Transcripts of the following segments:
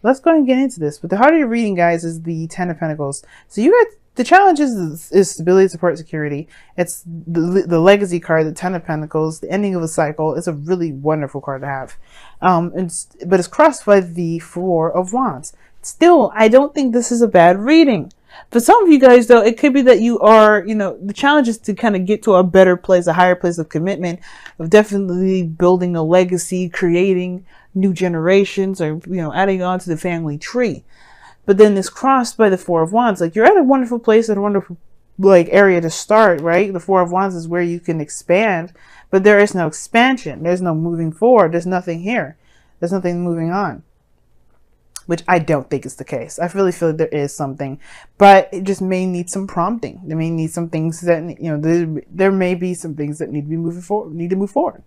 let's go and get into this. But the heart of your reading, guys, is the Ten of Pentacles. So you got the challenge is stability, support, security. It's the legacy card, the Ten of Pentacles, the ending of a cycle. It's a really wonderful card to have. But it's crossed by the Four of Wands. Still, I don't think this is a bad reading. For some of you guys, though, it could be that you are, the challenge is to kind of get to a better place, a higher place of commitment, of definitely building a legacy, creating new generations, or, adding on to the family tree. But then it's crossed by the Four of Wands. Like, you're at a wonderful place, at a wonderful, area to start, right? The Four of Wands is where you can expand, but there is no expansion. There's no moving forward. There's nothing here. There's nothing moving on. Which I don't think is the case. I really feel like there is something, but it just may need some prompting. There may need some things that, there may be some things that need to move forward.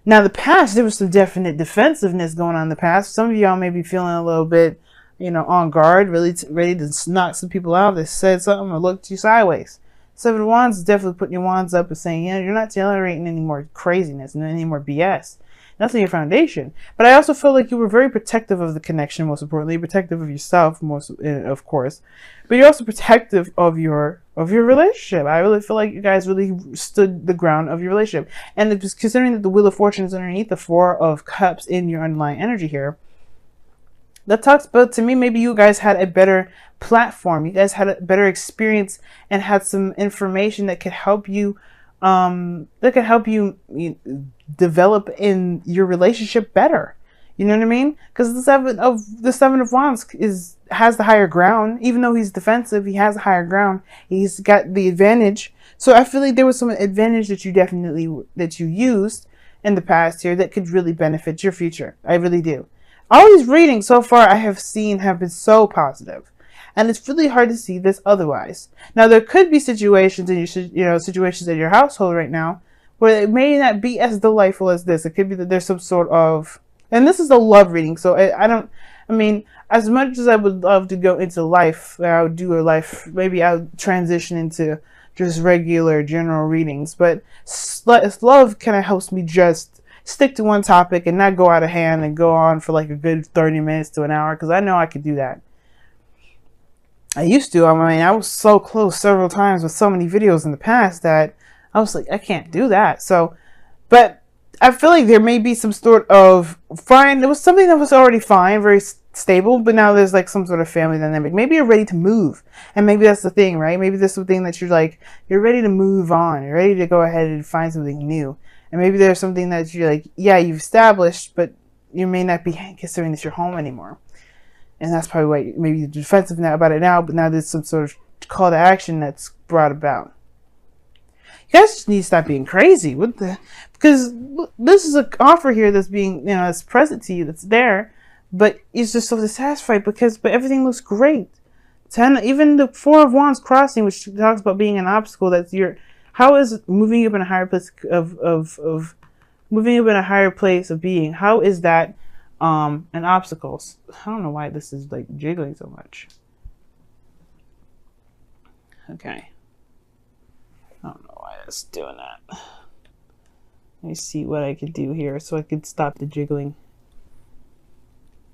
Now, the past, there was some definite defensiveness going on in the past. Some of y'all may be feeling a little bit, on guard, really ready to knock some people out that said something or looked you sideways. Seven of Wands is definitely putting your wands up and saying, you're not tolerating any more craziness and any more BS. That's your foundation. But I also feel like you were very protective of the connection, most importantly, protective of yourself, of course. But you're also protective of your relationship. I really feel like you guys really stood the ground of your relationship. And just considering that the Wheel of Fortune is underneath the Four of Cups in your underlying energy here, that talks about, to me, maybe you guys had a better platform. You guys had a better experience and had some information that could help you develop in your relationship better. You know what I mean? Because the Seven of Wands has the higher ground. Even though he's defensive, he has the higher ground. He's got the advantage. So I feel like there was some advantage that you used in the past here that could really benefit your future. I really do. All these readings so far I have seen have been so positive. And it's really hard to see this otherwise. Now, there could be situations in situations in your household right now where it may not be as delightful as this. It could be that there's some sort of, and this is a love reading. So as much as I would love to go into life, I would do a life, maybe I'll transition into just regular general readings. But love kind of helps me just stick to one topic and not go out of hand and go on for like a good 30 minutes to an hour, because I know I could do that. I used to. I was so close several times with so many videos in the past that I was like, I can't do that. So, but I feel like there may be some sort of fine. There was something that was already fine, very stable, but now there's like some sort of family dynamic. Maybe you're ready to move, and maybe that's the thing, right? Maybe there's something that you're ready to move on. You're ready to go ahead and find something new. And maybe there's something that you're like, yeah, you've established, but you may not be considering this your home anymore. And that's probably why maybe you're defensive about it now, but now there's some sort of call to action that's brought about. You guys just need to stop being crazy. Because this is an offer here that's being, that's present to you, that's there, but it's just so dissatisfied but everything looks great. Even the Four of Wands crossing, which talks about being an obstacle, how is moving up in a higher place of moving up in a higher place of being? How is that an obstacle? I don't know why this is like jiggling so much. Okay. I don't know why it's doing that. Let me see what I could do here so I could stop the jiggling.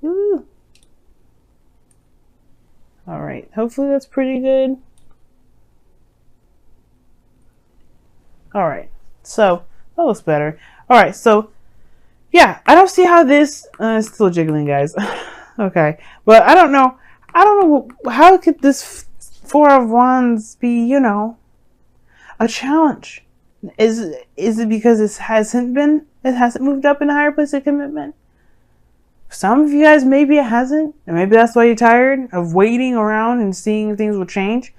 Ooh. All right. Hopefully that's pretty good. All right. So that looks better. All right. So yeah, I don't see how this is still jiggling, guys. Okay. But I don't know how could this Four of Wands be, a challenge? Is it because it hasn't moved up in a higher place of commitment? Some of you guys, maybe it hasn't, and maybe that's why you're tired of waiting around and seeing if things will change.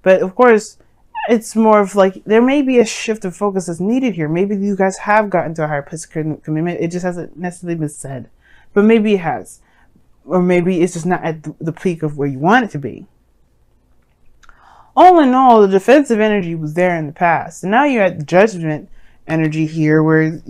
But of course, it's more of like there may be a shift of focus that's needed here. Maybe you guys have gotten to a higher place of commitment. It just hasn't necessarily been said, but maybe it has, or maybe it's just not at the peak of where you want it to be. All in all, the defensive energy was there in the past. And now you're at the judgment energy here where,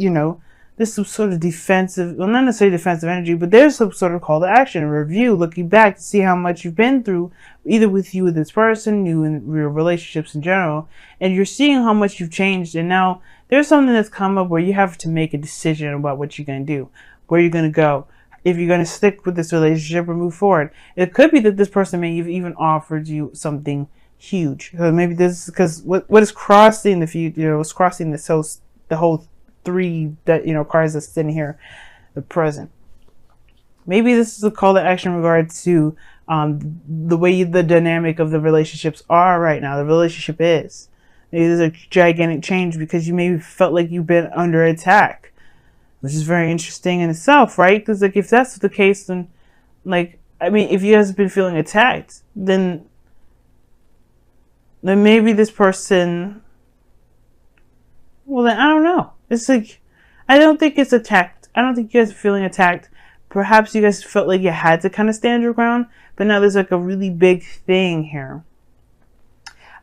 there's some sort of defensive, well, not necessarily defensive energy, but there's some sort of call to action, a review, looking back to see how much you've been through, either with this person, you and your relationships in general. And you're seeing how much you've changed. And now there's something that's come up where you have to make a decision about what you're going to do, where you're going to go, if you're going to stick with this relationship or move forward. It could be that this person may have even offered you something huge. So maybe this is because what is crossing the future, what's crossing the whole three that, cards that's sitting here, the present. Maybe this is a call to action in regard to the way the dynamic of the relationships are right now. The relationship is. Maybe there's a gigantic change because you maybe felt like you've been under attack, which is very interesting in itself, right? Because like if that's the case, then if you guys have been feeling attacked, then maybe this person. Well, then I don't know. It's like I don't think it's attacked. I don't think you guys are feeling attacked. Perhaps you guys felt like you had to kind of stand your ground, but now there's like a really big thing here.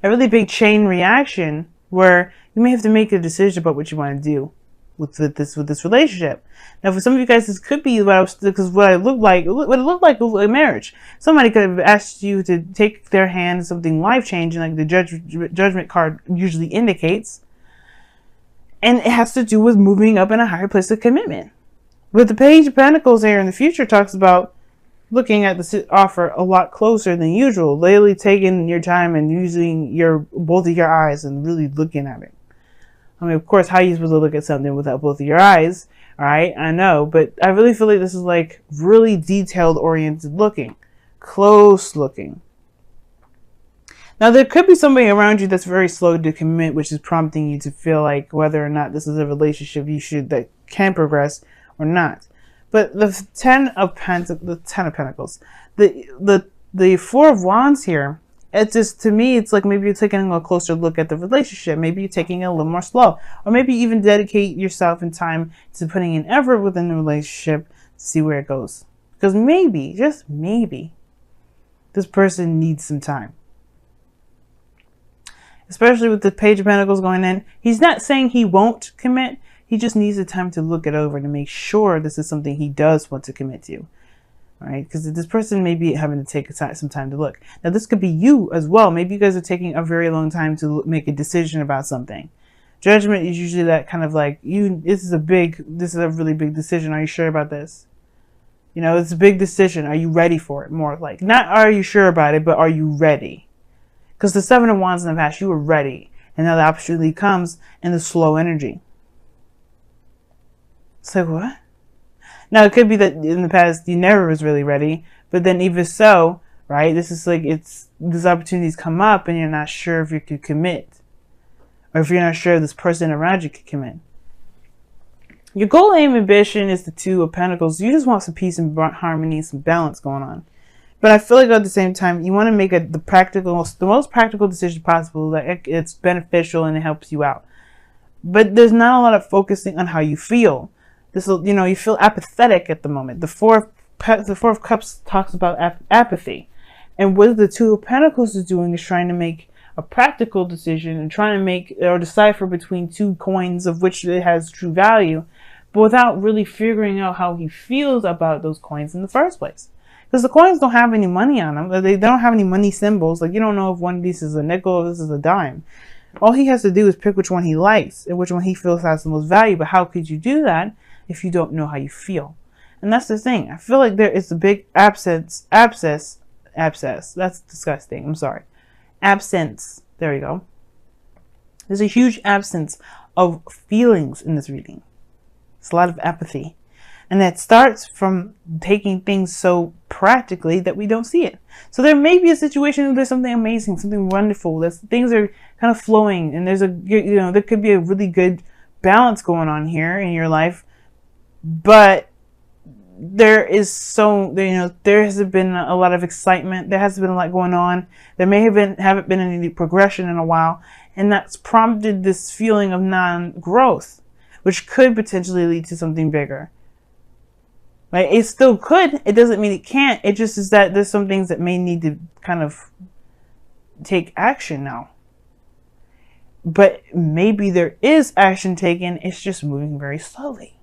A really big chain reaction where you may have to make a decision about what you want to do with this relationship. Now, for some of you guys, this could be what it looked like a marriage. Somebody could have asked you to take their hand in something life-changing, like the judgment card usually indicates. And it has to do with moving up in a higher place of commitment. With the Page of Pentacles here in the future talks about looking at the offer a lot closer than usual, literally taking your time and using both of your eyes and really looking at it. I mean, of course, how are you supposed to look at something without both of your eyes? All right, I know, but I really feel like this is like really detailed oriented looking, close looking. Now, there could be somebody around you that's very slow to commit, which is prompting you to feel like whether or not this is a relationship that can progress or not. But the Ten of Pentacles, the Four of Wands here, it's just, to me, it's like maybe you're taking a closer look at the relationship. Maybe you're taking it a little more slow, or maybe even dedicate yourself and time to putting in effort within the relationship to see where it goes. Because maybe, just maybe, this person needs some time. Especially with the Page of Pentacles going in. He's not saying he won't commit. He just needs the time to look it over to make sure this is something he does want to commit to. All right? Because this person may be having to take some time to look. Now, this could be you as well. Maybe you guys are taking a very long time to make a decision about something. Judgment is usually that kind of like, this is a really big decision. Are you sure about this? It's a big decision. Are you ready for it? More like, not are you sure about it, but are you ready? Because the Seven of Wands in the past, you were ready. And now the opportunity comes in the slow energy. It's like, what? Now, it could be that in the past, you never was really ready. But then even so, right, this is like, these opportunities come up and you're not sure if you could commit. Or if you're not sure if this person around you could commit. Your goal, aim, ambition is the Two of Pentacles. You just want some peace and harmony, some balance going on. But I feel like at the same time, you want to make the most practical decision possible that it's beneficial and it helps you out. But there's not a lot of focusing on how you feel. You feel apathetic at the moment. The Four of Cups talks about apathy. And what the Two of Pentacles is doing is trying to make a practical decision and trying to make or decipher between two coins of which it has true value, but without really figuring out how he feels about those coins in the first place. Because the coins don't have any money on them. They don't have any money symbols. Like, you don't know if one of these is a nickel or this is a dime. All he has to do is pick which one he likes and which one he feels has the most value. But how could you do that if you don't know how you feel? And that's the thing. I feel like there is a big abscess. That's disgusting. I'm sorry. Absence. There we go. There's a huge absence of feelings in this reading. It's a lot of apathy. And that starts from taking things so practically that we don't see it. So there may be a situation where there's something amazing, something wonderful. Things are kind of flowing, and there's there could be a really good balance going on here in your life. But there has been a lot of excitement. There has been a lot going on. There may haven't been any progression in a while, and that's prompted this feeling of non-growth, which could potentially lead to something bigger. Right? It still could. It doesn't mean it can't. It just is that there's some things that may need to kind of take action now. But maybe there is action taken. It's just moving very slowly.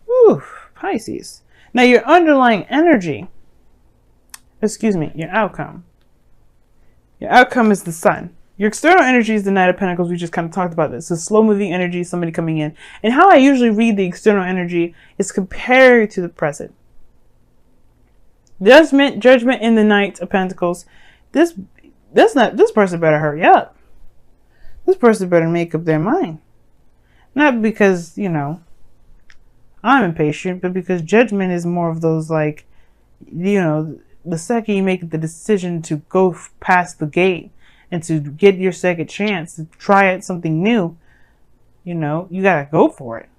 Whew, Pisces. Now your underlying energy, your outcome. Your outcome is the Sun. Your external energy is the Knight of Pentacles. We just kind of talked about this. It's a slow-moving energy, somebody coming in. And how I usually read the external energy is compared to the present. Judgment in the Knight of Pentacles. This person better hurry up. This person better make up their mind. Not because, you know, I'm impatient, but because Judgment is more of those, like, you know, the second you make the decision to go past the gate and to get your second chance to try out something new, you know, you gotta go for it.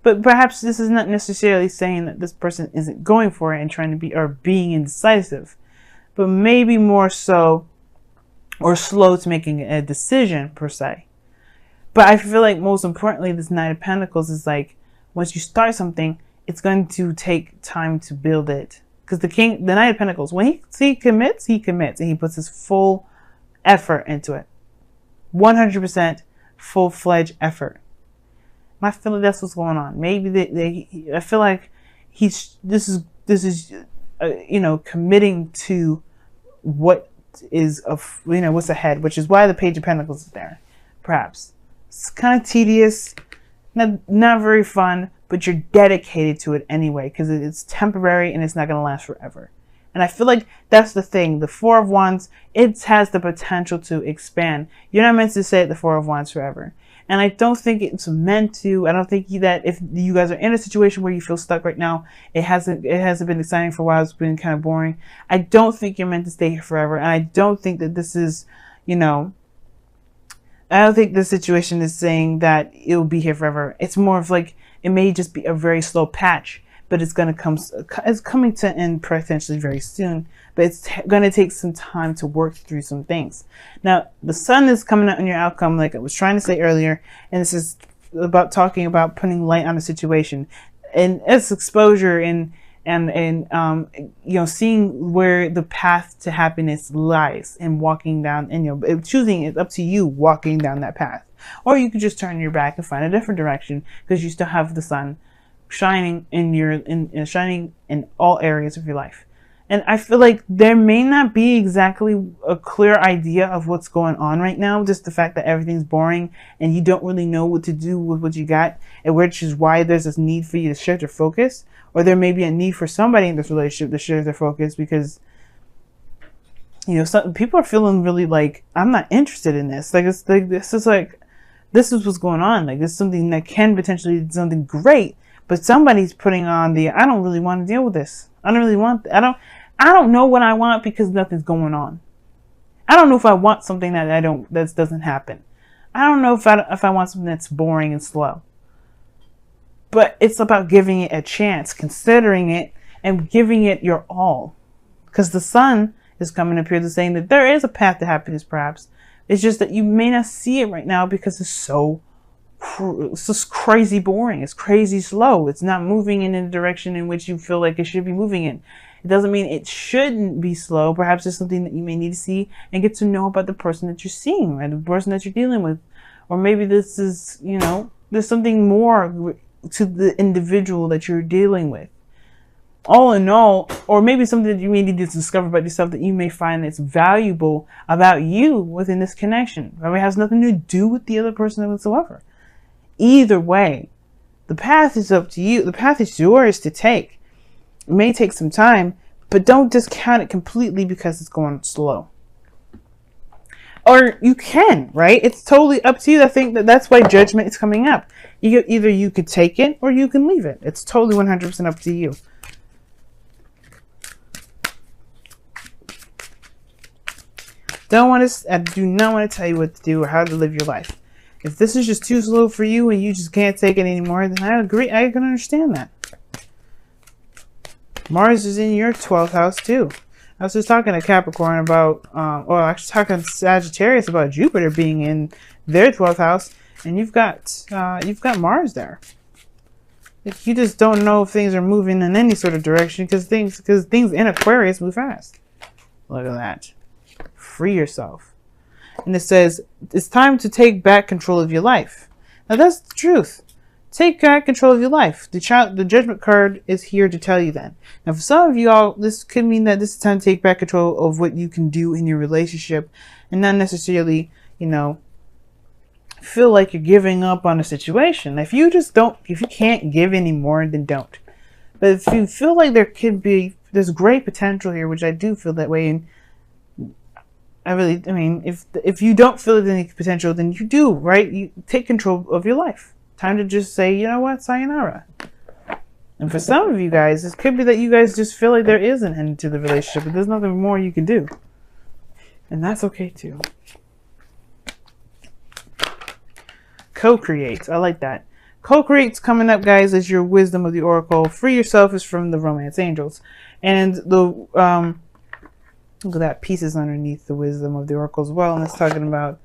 But perhaps this is not necessarily saying that this person isn't going for it and trying to be, or being indecisive, but maybe more so, or slow to making a decision per se. But I feel like most importantly, this Knight of Pentacles is like, once you start something, it's going to take time to build it. Because the Knight of Pentacles, when he commits, and he puts his full effort into it. 100% full-fledged effort. And I feel like that's what's going on. Maybe I feel like this is you know, committing to what is you know, what's ahead, which is why the Page of Pentacles is there. Perhaps it's kind of tedious, not very fun, but you're dedicated to it anyway because it's temporary and it's not going to last forever. And I feel like that's the thing. The Four of Wands, it has the potential to expand. You're not meant to stay at the Four of Wands forever. And I don't think it's meant to. I don't think that if you guys are in a situation where you feel stuck right now, it hasn't been exciting for a while. It's been kind of boring. I don't think you're meant to stay here forever. And I don't think that this is, you know, I don't think the situation is saying that it will be here forever. It's more of like, it may just be a very slow patch, but it's coming to an end potentially very soon. But it's going to take some time to work through some things. Now, the Sun is coming out on your outcome, like I was trying to say earlier, and this is about talking about putting light on a situation, and it's exposure and you know, seeing where the path to happiness lies and walking down, and you know, choosing it up to you walking down that path. Or you could just turn your back and find a different direction because you still have the sun shining shining in all areas of your life. And I feel like there may not be exactly a clear idea of what's going on right now. Just the fact that everything's boring and you don't really know what to do with what you got, and which is why there's this need for you to shift your focus. Or there may be a need for somebody in this relationship to shift their focus because, you know, some people are feeling really like, I'm not interested in this. Like, it's like, this is what's going on. Like, this is something that can potentially be something great, but somebody's putting on the, I don't really want to deal with this. I don't know what I want because nothing's going on. I don't know if I want something that doesn't happen. I don't know if I want something that's boring and slow. But it's about giving it a chance, considering it, and giving it your all. Because the Sun is coming up here to saying that there is a path to happiness, perhaps. It's just that you may not see it right now because it's just crazy boring. It's crazy slow. It's not moving in a direction in which you feel like it should be moving in. It doesn't mean it shouldn't be slow. Perhaps it's something that you may need to see and get to know about the person that you're seeing, right? The person that you're dealing with. Or maybe this is, you know, there's something more to the individual that you're dealing with. All in all, or maybe something that you may need to discover about yourself that you may find that's valuable about you within this connection. Or it has nothing to do with the other person whatsoever. Either way, the path is up to you. The path is yours to take. It may take some time, but don't discount it completely because it's going slow. Or you can, right? It's totally up to you. I think that's why Judgment is coming up. Either you could take it or you can leave it. It's totally 100% up to you. I do not want to tell you what to do or how to live your life. If this is just too slow for you and you just can't take it anymore, then I agree. I can understand that. Mars is in your 12th house too. I was just talking to Capricorn about, actually talking to Sagittarius about Jupiter being in their 12th house, and you've got Mars there. Like, you just don't know if things are moving in any sort of direction because things in Aquarius move fast. Look at that. Free yourself. And it says it's time to take back control of your life. Now that's the truth. take back control of your life. The judgment card is here to tell you that. Now, for some of you all, this could mean that this is time to take back control of what you can do in your relationship, and not necessarily, feel like you're giving up on a situation. If you can't give anymore, then don't. But if you feel like there's great potential here, which I do feel that way, and if you don't feel any potential, then you do, right? You take control of your life. Time to just say, you know what, sayonara. And for some of you guys, it could be that you guys just feel like there is an end to the relationship, but there's nothing more you can do. And that's okay too. Co-create. I like that. Co-create's coming up, guys, as your wisdom of the oracle. Free yourself is from the romance angels. And the look at that, pieces underneath the wisdom of the oracle as well. And it's talking about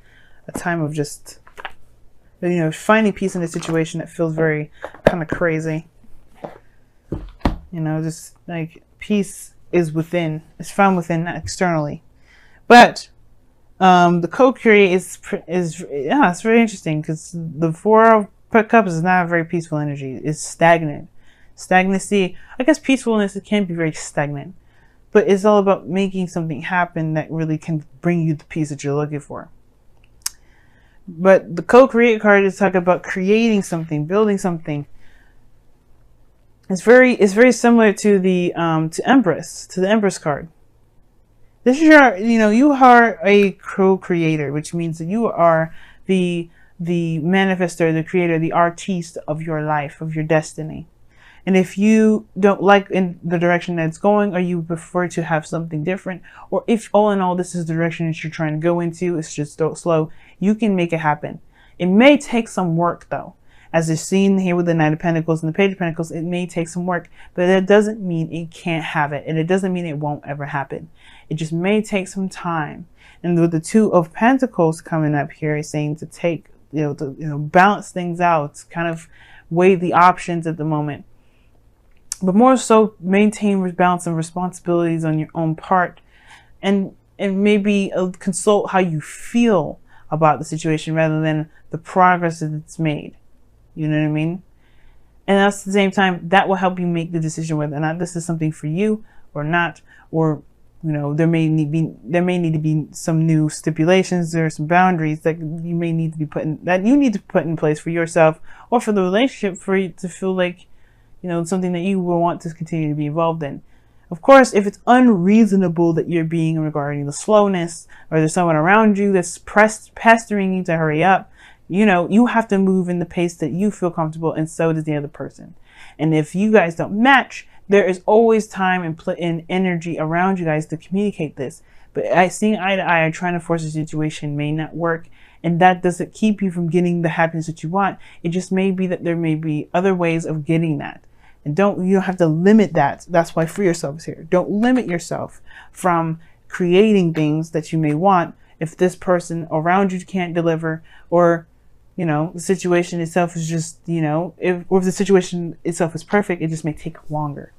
a time of just, finding peace in a situation that feels very kind of crazy. Just like peace is within. It's found within, not externally. But the co-create it's very interesting, because the Four of Cups is not a very peaceful energy. It's stagnant. Stagnancy, I guess peacefulness, it can be very stagnant. But it's all about making something happen that really can bring you the peace that you're looking for. But the co-create card is talking about creating something, building something. It's very similar to the to the Empress card. This is you are a co-creator, which means that you are the manifestor, the creator, the artiste of your life, of your destiny. And if you don't like in the direction that it's going, or you prefer to have something different, or if all in all this is the direction that you're trying to go into, it's just slow, you can make it happen. It may take some work though. As is seen here with the Knight of Pentacles and the Page of Pentacles, it may take some work, but that doesn't mean it can't have it. And it doesn't mean it won't ever happen. It just may take some time. And with the Two of Pentacles coming up here, it's saying to take, balance things out, kind of weigh the options at the moment. But more so, maintain balance and responsibilities on your own part. And maybe consult how you feel about the situation rather than the progress that it's made. You know what I mean? And at the same time, that will help you make the decision whether or not this is something for you or not. Or, there may need to be some new stipulations or some boundaries that you may need to be put in place for yourself or for the relationship, for you to feel like, something that you will want to continue to be involved in. Of course, if it's unreasonable that you're being regarding the slowness, or there's someone around you that's pestering you to hurry up, you have to move in the pace that you feel comfortable, and so does the other person. And if you guys don't match, there is always time and energy around you guys to communicate this. But seeing eye to eye or trying to force a situation may not work, and that doesn't keep you from getting the happiness that you want. It just may be that there may be other ways of getting that. And you don't have to limit that. That's why Free Yourself is here. Don't limit yourself from creating things that you may want if this person around you can't deliver, or the situation itself is just, if the situation itself is perfect, it just may take longer.